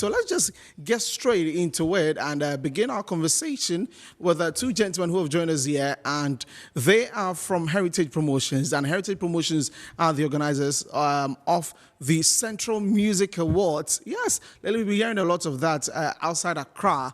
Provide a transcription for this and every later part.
So let's just get straight into it and begin our conversation with two gentlemen who have joined us here, and they are from Heritage Promotions, and Heritage Promotions are the organizers of the Central Music Awards. Yes, we'll be hearing a lot of that outside Accra.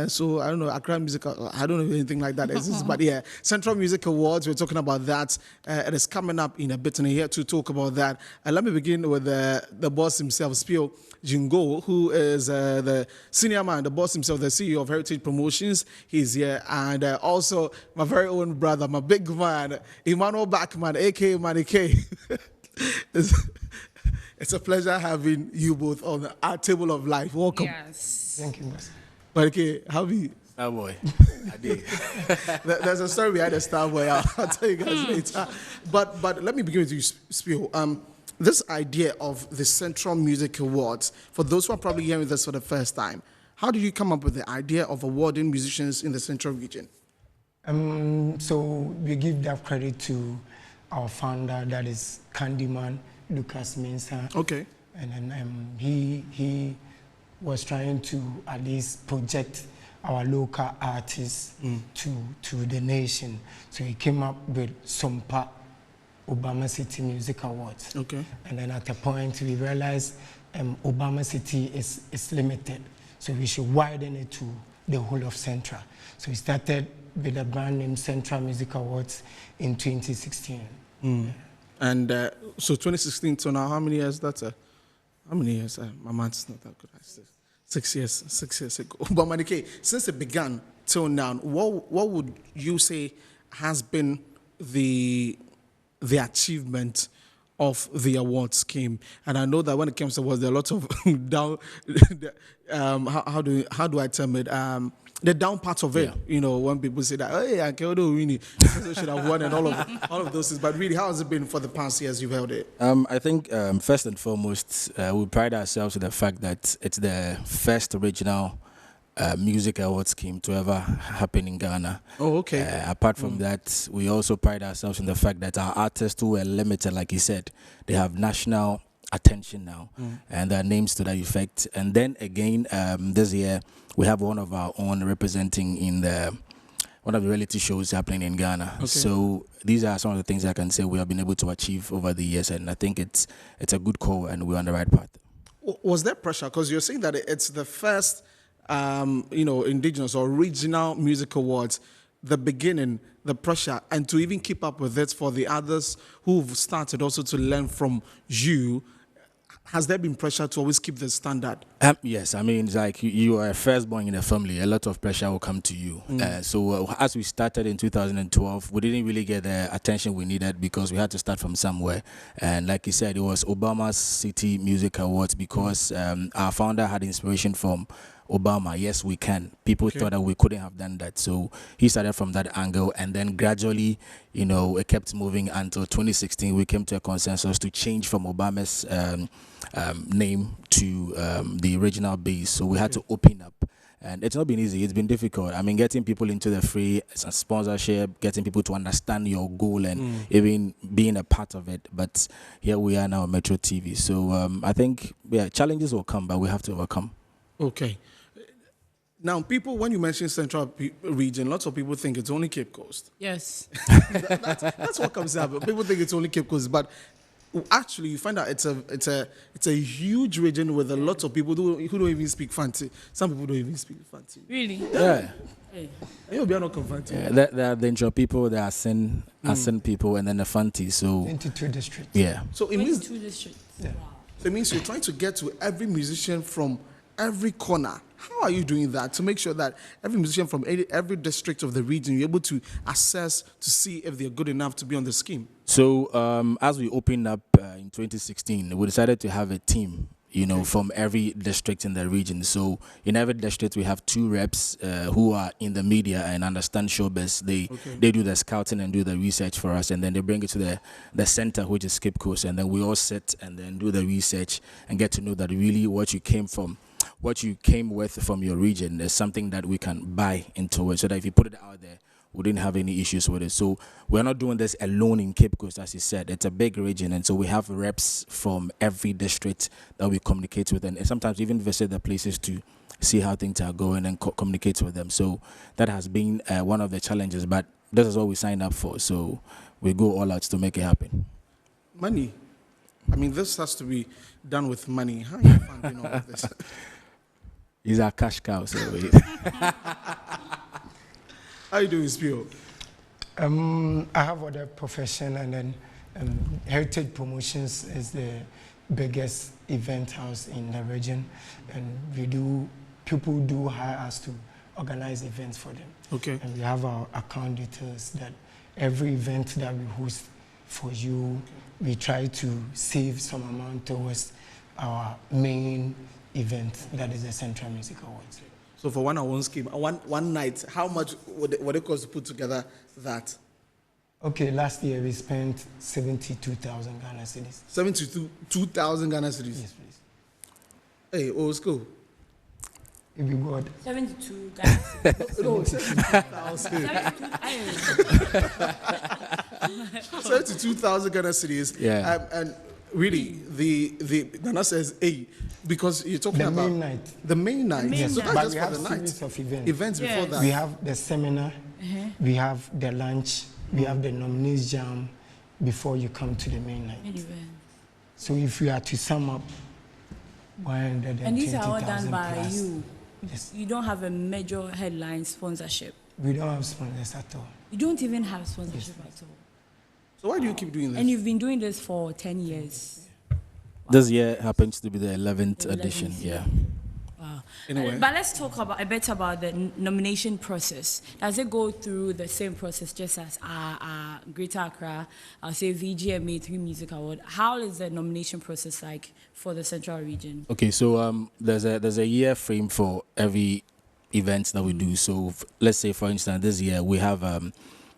So I don't know, Accra Music, I don't know anything like that exists, but yeah, Central Music Awards, we're talking about that. It is coming up in a bit, and here to talk about that. Let me begin with the boss himself, Spio Jingo, who is the senior man, the boss himself, the CEO of Heritage Promotions. He's here, and also my very own brother, my big man, Emmanuel Bachman, aka Manny K. It's a pleasure having you both on our table of life. Welcome. Yes. Thank you, Master. Okay, how are you? Starboy. I did. There's a story behind the Starboy. I'll tell you guys later. But let me begin with you, Spio. This idea of the Central Music Awards, for those who are probably hearing this for the first time, how did you come up with the idea of awarding musicians in the Central region? So we give that credit to our founder, that is Candyman Lucas Mensah. Okay. And then he was trying to at least project our local artists to the nation. So he came up with Sompa Obama City Music Awards. Okay. And then at a point we realized Obama City is limited, so we should widen it to the whole of Central. So we started with the brand name Central Music Awards in 2016. And so 2016 to now, how many years? How many years? My math's not that good. 6 years ago. But Manike, since it began till now, what would you say has been the achievement of the award scheme? And I know that when it comes to awards, there are a lot of down. How do I term it? The down part of it, you know, when people say that, hey, Ankeodo Winnie should have won and all of those things. But really, how has it been for the past years you've held it? I think first and foremost, we pride ourselves in the fact that it's the first original music award scheme to ever happen in Ghana. Oh, okay. Apart from that, we also pride ourselves in the fact that our artists who were limited, like you said, they have national attention now, and their names to that effect. And then again, this year we have one of our own representing in one of the reality shows happening in Ghana. Okay. So these are some of the things I can say we have been able to achieve over the years, and I think it's a good call, and we're on the right path. Was there pressure? Because you're saying that it's the first, indigenous or regional music awards, the beginning, the pressure, and to even keep up with it for the others who've started also to learn from you. Has there been pressure to always keep the standard? Yes, I mean, it's like you are a firstborn in a family. A lot of pressure will come to you. So as we started in 2012, we didn't really get the attention we needed because we had to start from somewhere. And like you said, it was Obama City Music Awards because our founder had inspiration from Obama. Yes, we can. People thought that we couldn't have done that. So he started from that angle, and then gradually, it kept moving until 2016. We came to a consensus to change from Obama's name to the original base. So we had to open up. And it's not been easy. It's been difficult. I mean, getting people into the free sponsorship, getting people to understand your goal and even being a part of it. But here we are now at Metro TV. So I think, challenges will come, but we have to overcome. Okay. Now, people, when you mention Central region, lots of people think it's only Cape Coast. Yes. That's what comes up. People think it's only Cape Coast, but actually, you find out it's a huge region with a lot of people who don't even speak Fanti. Some people don't even speak Fanti. Really? Yeah. You'll be not Fanti. Yeah, there are the intro people, there are Asin people, and then the Fanti. So 22 districts. Yeah. So it means 22 districts. Yeah. Wow. So it means you're trying to get to every musician from every corner. How are you doing that to make sure that every musician from every district of the region you're able to assess to see if they're good enough to be on the scheme? So as we opened up in 2016, we decided to have a team, from every district in the region. So in every district we have 2 reps who are in the media and understand showbiz. They do the scouting and do the research for us, and then they bring it to the center, which is Cape Coast, and then we all sit and then do the research and get to know that really what you came with from your region is something that we can buy into it, so that if you put it out there, we didn't have any issues with it. So we're not doing this alone in Cape Coast, as you said. It's a big region, and so we have reps from every district that we communicate with, and sometimes even visit the places to see how things are going and communicate with them. So that has been one of the challenges, but this is what we signed up for. So we go all out to make it happen. Money. I mean, this has to be done with money. How are you funding all of this? He's our cash cow. So How you doing, Spio? I have other profession, and then Heritage Promotions is the biggest event house in the region, and people do hire us to organize events for them. Okay. And we have our account details that every event that we host for you, we try to save some amount towards our main event, that is the Central Music Awards. So for one scheme, one night, how much would it cost to put together that? Okay, last year we spent 72,000 Ghana cedis. 72,000 Ghana cedis. Yes, please. Hey, old school. If you got 72 guys. No, 72,000. 72,000 Ghana cedis. Yeah. And really, the Nana says, hey, because you're talking the about main night. the main night. main So night. that's But just we for have the night. series of events. Events before Yes. that. We have the seminar, we have the lunch, we have the nominees jam before you come to the main night. So if you are to sum up 120,000 And these are all done by plus, you. Yes. You don't have a major headline sponsorship. We don't have sponsors at all. You don't even have sponsorship at all. So why do you keep doing this? And you've been doing this for 10 years. this year happens to be the 11th The edition. 11th. Yeah. Wow. Anyway. But let's talk a bit about the nomination process. Does it go through the same process just as Greater Accra, I'll say VGMA 3 Music Award? How is the nomination process like for the Central region? Okay, so there's a year frame for every event that we do. So let's say, for instance, this year we have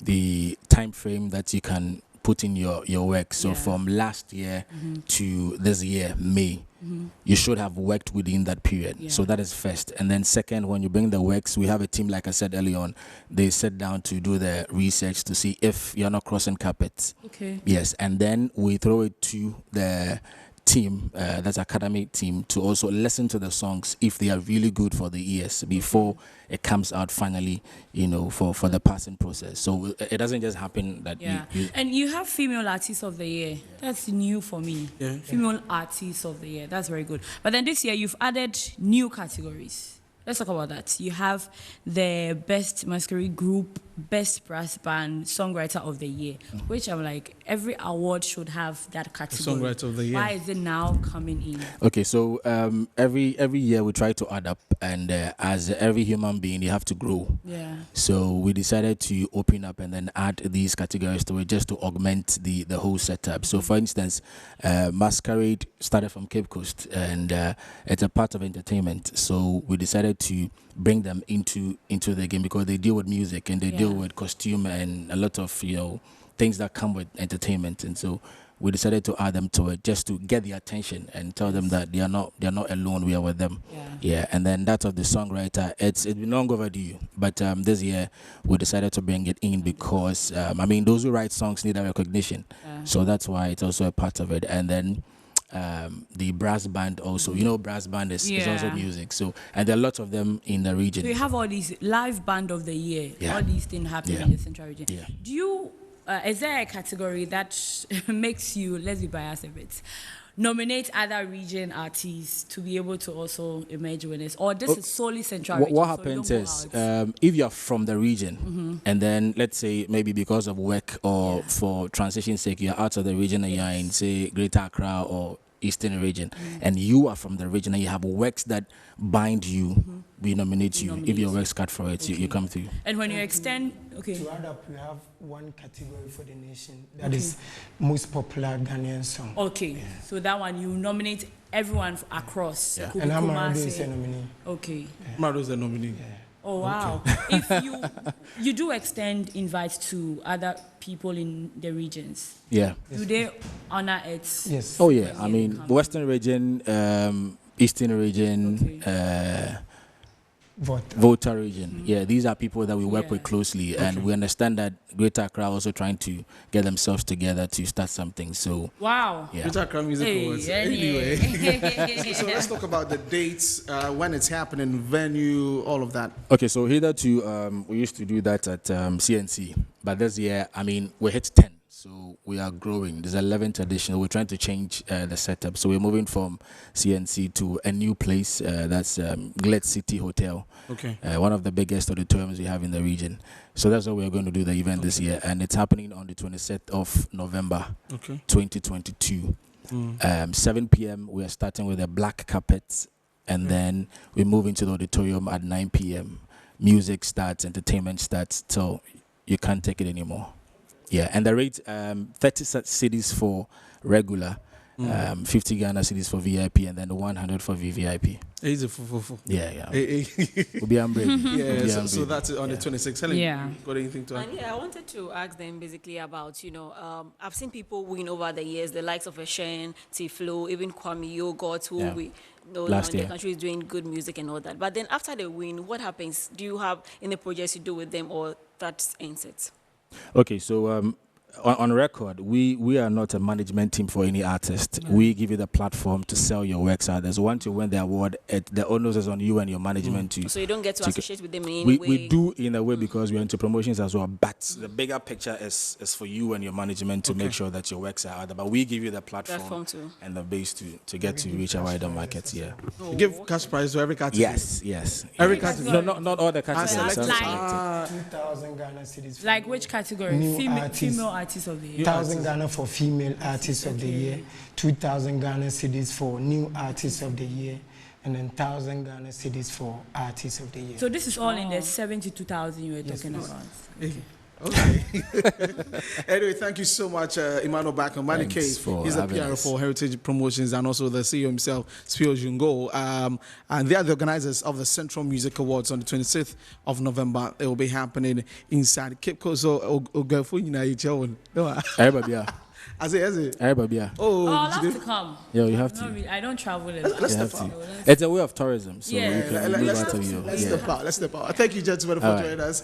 the time frame that you can put in your work. So Yeah. from last year to this year, May, you should have worked within that period. Yeah. So that is first. And then second, when you bring the works, we have a team, like I said earlier on, they sit down to do the research to see if you're not crossing carpets. Okay. Yes, and then we throw it to the team, that's academic team, to also listen to the songs if they are really good for the ears before it comes out finally, for the passing process. So it doesn't just happen that Yeah. you And you have Female Artist of the Year. That's new for me. Yeah. Female Artist of the Year. That's very good. But then this year you've added new categories. Let's talk about that. You have the Best Masquerade Group, Best Brass Band, Songwriter of the Year, which I'm like, every award should have that category. Songwriter of the Year. Why is it now coming in? Okay, so every year we try to add up, and as every human being, you have to grow. Yeah. So we decided to open up and then add these categories to it just to augment the whole setup. So for instance, Masquerade started from Cape Coast, and it's a part of entertainment. So we decided to bring them into the game because they deal with music and they deal Yeah. with costume and a lot of things that come with entertainment. And so we decided to add them to it just to get the attention and tell them that they are not alone. We are with them. Yeah. And then that of the songwriter, it's been long overdue, but this year we decided to bring it in because those who write songs need a recognition. So that's why it's also a part of it. And then the brass band also, brass band is also Yeah. music. So, and there are lots of them in the region. So you have all these live band of the year, Yeah. all these things happening Yeah. in the Central region. Yeah. Do you, is there a category that makes you, let's be biased a bit, nominate other region artists to be able to also emerge winners? Or this is solely Central region? What so you happens don't go is, out? if you're from the region, and then let's say maybe because of work or for transition sake, you're out of the region and you're in, say, Greater Accra or Eastern region, and you are from the region and you have works that bind you, we nominate you. If your work's cut for it, you come through. And when you extend, okay. To add up, we have one category for the nation that is most popular Ghanaian song. Okay, so that one you nominate everyone across. Yeah. Could And be Amarado Kumasi. is a nominee. Okay. Maro is the nominee. Oh wow! If you do extend invites to other people in the regions, Yeah. do they honor it? Yes. Oh yeah. When they come? Western region, Eastern region, Volta region. Yeah, these are people that we work Yeah. with closely, and we understand that Greater Accra are also trying to get themselves together to start something. So Wow. yeah. Greater Accra Music Awards. Anyway, so let's talk about the dates, when it's happening, venue, all of that. Okay, so hitherto we used to do that at CNC, but this year, I mean, we hit 10, so we are growing. There's 11th edition. We're trying to change the setup, so we're moving from CNC to a new place. That's Glade City Hotel. Okay. One of the biggest auditoriums we have in the region. So that's where we're going to do the event this year, and it's happening on the 26th of November, Okay. 2022. 7 p.m. we are starting with the black carpets, and then we move into the auditorium at 9 p.m. Music starts, entertainment starts, till you can't take it anymore. Yeah, and the rate 30 cedis for regular, 50 Ghana cedis for VIP, and then 100 for VVIP. Easy. Yeah. Yeah, We'll be unbreaking. so that's it on the 26th. Helen, Yeah. got anything to add? And yeah, I wanted to ask them basically about, I've seen people win over the years, the likes of Eshen, Tiflo, even Kwame Yogot, who Yeah. we know Last in the year. country is doing good music and all that. But then after they win, what happens? Do you have any projects you do with them, or that ends it? Okay, so on record, we are not a management team for any artist. We give you the platform to sell your works out. There's once you win the award, the onus is on you and your management to. So you don't get to to- associate with them in any We, way? we do in a way because we're into promotions as well, but the bigger picture is for you and your management to make sure that your works are out there. But we give you the platform too. and the base to get to reach a wider market. Yeah. You give cash prize to every category. Yes. Every yes. category. No, not all the categories. select- some like- selected. 2,000 Ghana cedis. for Like which category? New Female artists. artist of the year. 1,000 Ghana for female artist of the year, 2,000 Ghana cedis for new artist of the year, and then 1,000 Ghana cedis for artist of the year. So this is all in the 72,000 you were talking about. Okay. Anyway, thank you so much, Emmanuel Backham. Manny K, Thanks for he's the having PR us. for Heritage Promotions and also the CEO himself, Spio Jungo. And they are the organizers of the Central Music Awards on the 26th of November. It will be happening inside Cape Coast. So, Everybody, yeah. As it. Everybody, yeah. Oh, I'll today- have to come. Yeah, you have Not to. really, I don't travel a lot. You have to. It's a way of tourism, so Yeah. you can move out of your. Let's step out. Thank you, gentlemen, for joining us.